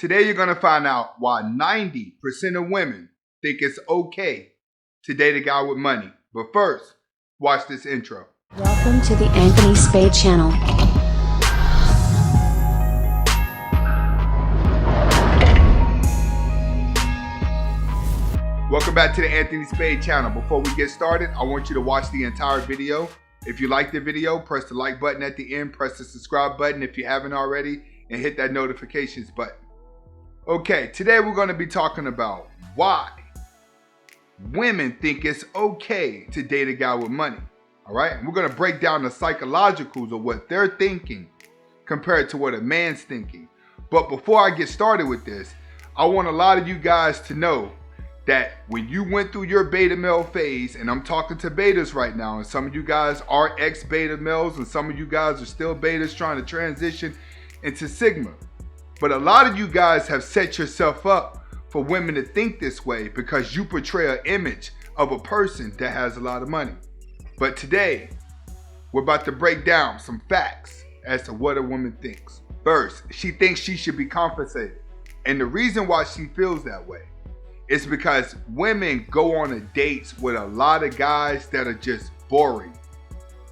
Today you're going to find out why 90% of women think it's okay to date a guy with money. But first, watch this intro. Welcome to the Anthony Spade channel. Welcome back to the Anthony Spade channel. Before we get started, I want you to watch the entire video. If you like the video, press the like button at the end, press the subscribe button if you haven't already, and hit that notifications button. Okay, today we're going to be talking about why women think it's okay to date a guy with money. All right, and we're going to break down the psychologicals of what they're thinking compared to what a man's thinking. But before I get started with this, I want a lot of you guys to know that when you went through your beta male phase, and I'm talking to betas right now, and some of you guys are ex-beta males, and some of you guys are still betas trying to transition into sigma. But a lot of you guys have set yourself up for women to think this way because you portray an image of a person that has a lot of money. But today, we're about to break down some facts as to what a woman thinks. First, she thinks she should be compensated. And the reason why she feels that way is because women go on dates with a lot of guys that are just boring,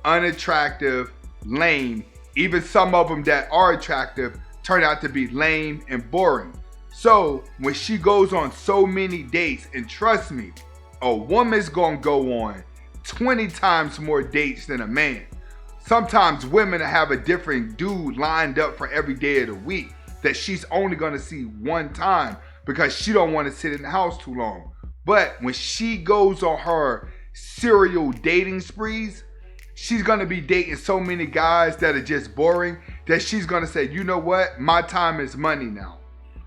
unattractive, lame. Even some of them that are attractive turn out to be lame and boring. So when she goes on so many dates, and trust me, a woman's gonna go on 20 times more dates than a man. Sometimes women have a different dude lined up for every day of the week that she's only gonna see one time because she don't want to sit in the house too long. But when she goes on her serial dating sprees, she's gonna be dating so many guys that are just boring that she's gonna say, you know what, my time is money now.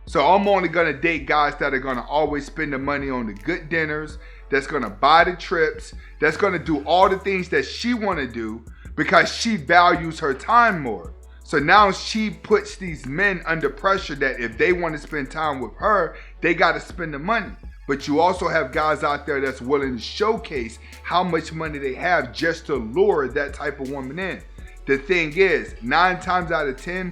So I'm only gonna date guys that are gonna always spend the money on the good dinners, that's gonna buy the trips, that's gonna do all the things that she wanna do because she values her time more. So now she puts these men under pressure that if they want to spend time with her, they got to spend the money. But you also have guys out there that's willing to showcase how much money they have just to lure that type of woman in. The thing is, 9 times out of 10,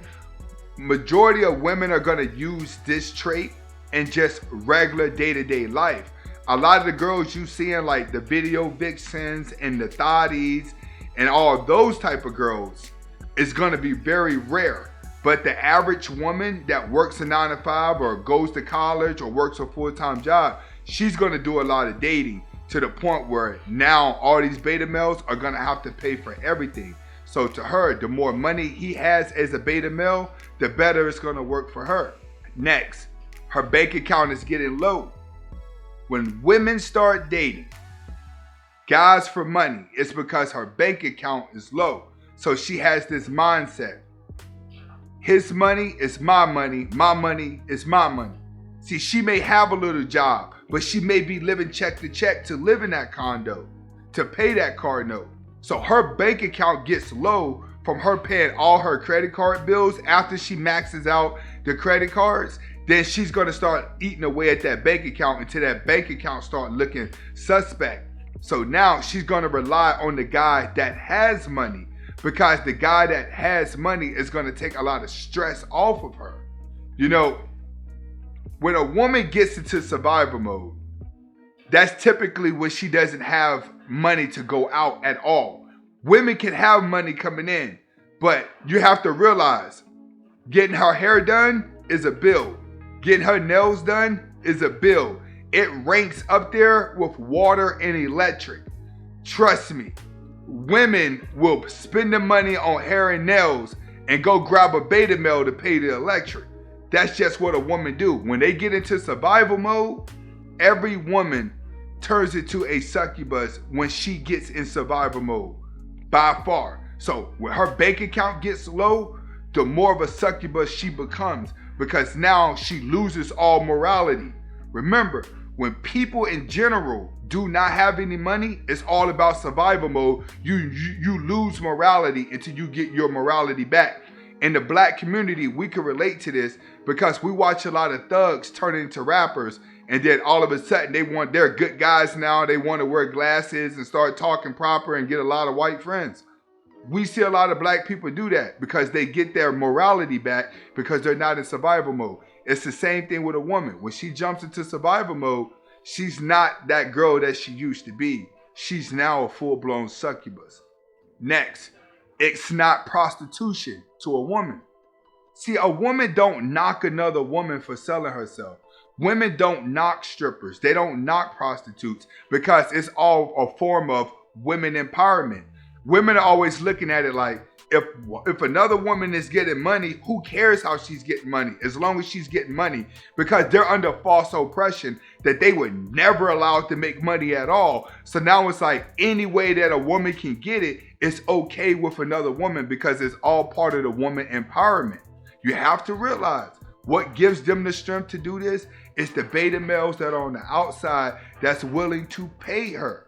majority of women are going to use this trait in just regular day-to-day life. A lot of the girls you see in like the video vixens and the thotties and all those type of girls, is going to be very rare. But the average woman that works a 9 to 5 or goes to college or works a full-time job, she's going to do a lot of dating to the point where now all these beta males are going to have to pay for everything. So to her, the more money he has as a beta male, the better it's going to work for her. Next, her bank account is getting low. When women start dating guys for money, it's because her bank account is low. So she has this mindset. His money is my money is my money. See, she may have a little job, but she may be living check to check to live in that condo, to pay that car note. So her bank account gets low from her paying all her credit card bills. After she maxes out the credit cards, then she's gonna start eating away at that bank account until that bank account start looking suspect. So now she's gonna rely on the guy that has money, because the guy that has money is going to take a lot of stress off of her. You know, when a woman gets into survival mode, that's typically when she doesn't have money to go out at all. Women can have money coming in, but you have to realize getting her hair done is a bill. Getting her nails done is a bill. It ranks up there with water and electric. Trust me. Women will spend the money on hair and nails and go grab a beta male to pay the electric. That's just what a woman do. When they get into survival mode, every woman turns into a succubus when she gets in survival mode, by far. So when her bank account gets low, the more of a succubus she becomes because now she loses all morality. Remember, when people in general do not have any money, it's all about survival mode. You lose morality until you get your morality back. In the black community, we can relate to this because we watch a lot of thugs turn into rappers, and then all of a sudden they're good guys now. They want to wear glasses and start talking proper and get a lot of white friends. We see a lot of black people do that because they get their morality back because they're not in survival mode. It's the same thing with a woman. When she jumps into survival mode, she's not that girl that she used to be. She's now a full-blown succubus. Next, it's not prostitution to a woman. See, a woman don't knock another woman for selling herself. Women don't knock strippers. They don't knock prostitutes because it's all a form of women empowerment. Women are always looking at it like, if another woman is getting money, who cares how she's getting money? As long as she's getting money, because they're under false oppression that they were never allowed to make money at all. So now it's like any way that a woman can get it, it's okay with another woman because it's all part of the woman empowerment. You have to realize what gives them the strength to do this is the beta males that are on the outside that's willing to pay her.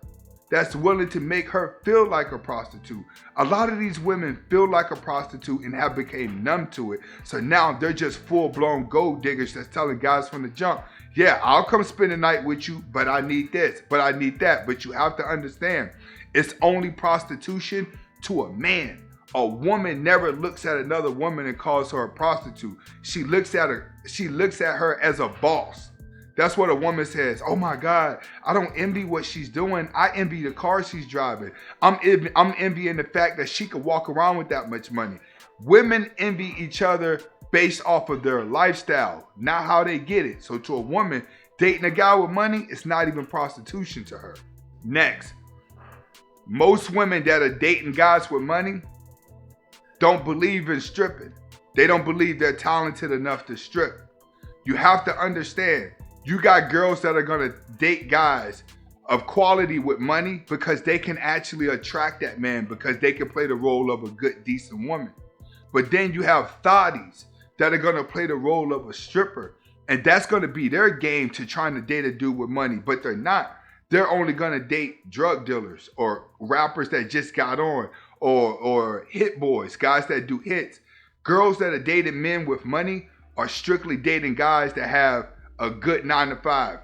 That's willing to make her feel like a prostitute. A lot of these women feel like a prostitute and have become numb to it. So now they're just full-blown gold diggers that's telling guys from the jump, yeah, I'll come spend the night with you, but I need this, but I need that. But you have to understand, it's only prostitution to a man. A woman never looks at another woman and calls her a prostitute. She looks at her as a boss. That's what a woman says. Oh my God, I don't envy what she's doing. I envy the car she's driving. I'm envying the fact that she could walk around with that much money. Women envy each other based off of their lifestyle, not how they get it. So to a woman, dating a guy with money, it's not even prostitution to her. Next, most women that are dating guys with money don't believe in stripping. They don't believe they're talented enough to strip. You have to understand, you got girls that are gonna date guys of quality with money because they can actually attract that man because they can play the role of a good, decent woman. But then you have thotties that are gonna play the role of a stripper, and that's gonna be their game to trying to date a dude with money, but they're not. They're only gonna date drug dealers or rappers that just got on or hit boys, guys that do hits. Girls that are dating men with money are strictly dating guys that have a good 9 to 5,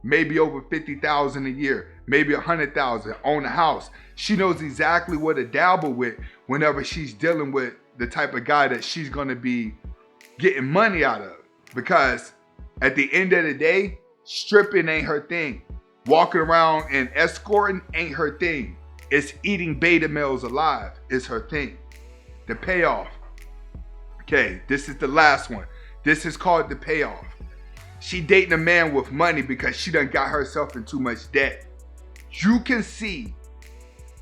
maybe over 50,000 a year, maybe 100,000, own a house. She knows exactly what to dabble with whenever she's dealing with the type of guy that she's gonna be getting money out of. Because at the end of the day, stripping ain't her thing. Walking around and escorting ain't her thing. It's eating beta males alive is her thing. The payoff. Okay, this is the last one. This is called the payoff. She dating a man with money because she done got herself in too much debt. You can see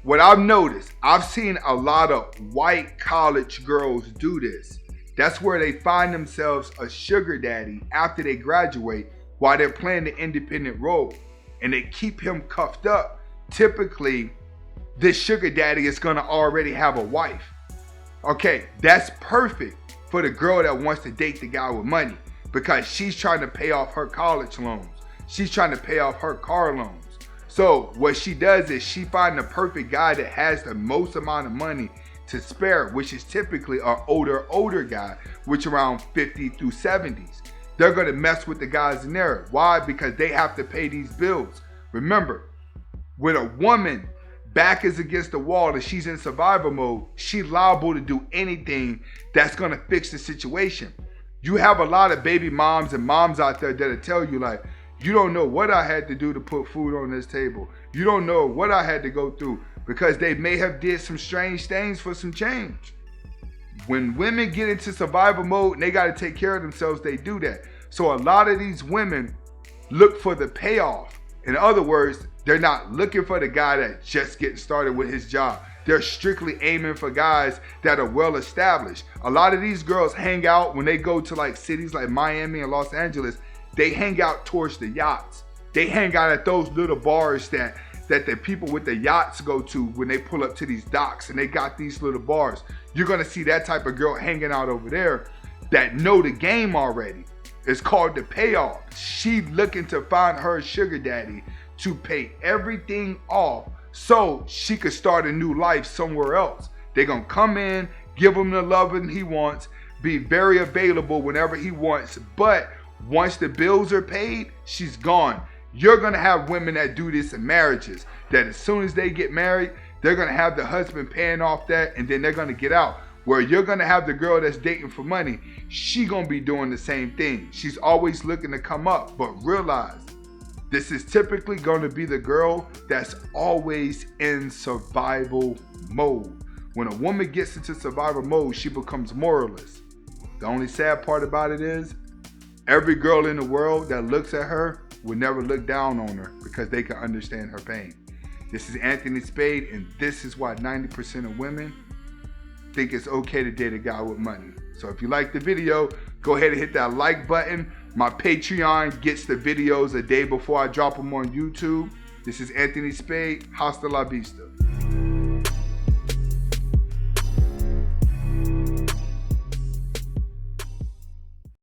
what I've noticed. I've seen a lot of white college girls do this. That's where they find themselves a sugar daddy after they graduate while they're playing the independent role. And they keep him cuffed up. Typically, this sugar daddy is gonna already have a wife. Okay, that's perfect for the girl that wants to date the guy with money because she's trying to pay off her college loans. She's trying to pay off her car loans. So what she does is she finds the perfect guy that has the most amount of money to spare, which is typically an older guy, which around 50 through 70s. They're gonna mess with the guys in there. Why? Because they have to pay these bills. Remember, when a woman back is against the wall and she's in survival mode, she's liable to do anything that's gonna fix the situation. You have a lot of baby moms and moms out there that'll tell you like, you don't know what I had to do to put food on this table. You don't know what I had to go through because they may have did some strange things for some change. When women get into survival mode and they gotta take care of themselves, they do that. So a lot of these women look for the payoff. In other words, they're not looking for the guy that's just getting started with his job. They're strictly aiming for guys that are well established. A lot of these girls hang out when they go to like cities like Miami and Los Angeles. They hang out towards the yachts. They hang out at those little bars that the people with the yachts go to when they pull up to these docks and they got these little bars. You're gonna see that type of girl hanging out over there that know the game already. It's called the payoff. She looking to find her sugar daddy to pay everything off so she could start a new life somewhere else. They're gonna come in, give him the loving he wants, be very available whenever he wants, but once the bills are paid, she's gone. You're gonna have women that do this in marriages, that as soon as they get married, they're gonna have the husband paying off that and then they're gonna get out. Where you're gonna have the girl that's dating for money, she gonna be doing the same thing. She's always looking to come up, but realize this is typically gonna be the girl that's always in survival mode. When a woman gets into survival mode, she becomes moralist. The only sad part about it is, every girl in the world that looks at her will never look down on her because they can understand her pain. This is Anthony Spade, and this is why 90% of women think it's okay to date a guy with money. So if you like the video, go ahead and hit that like button. My Patreon gets the videos a day before I drop them on YouTube. This is Anthony Spade. Hasta la vista.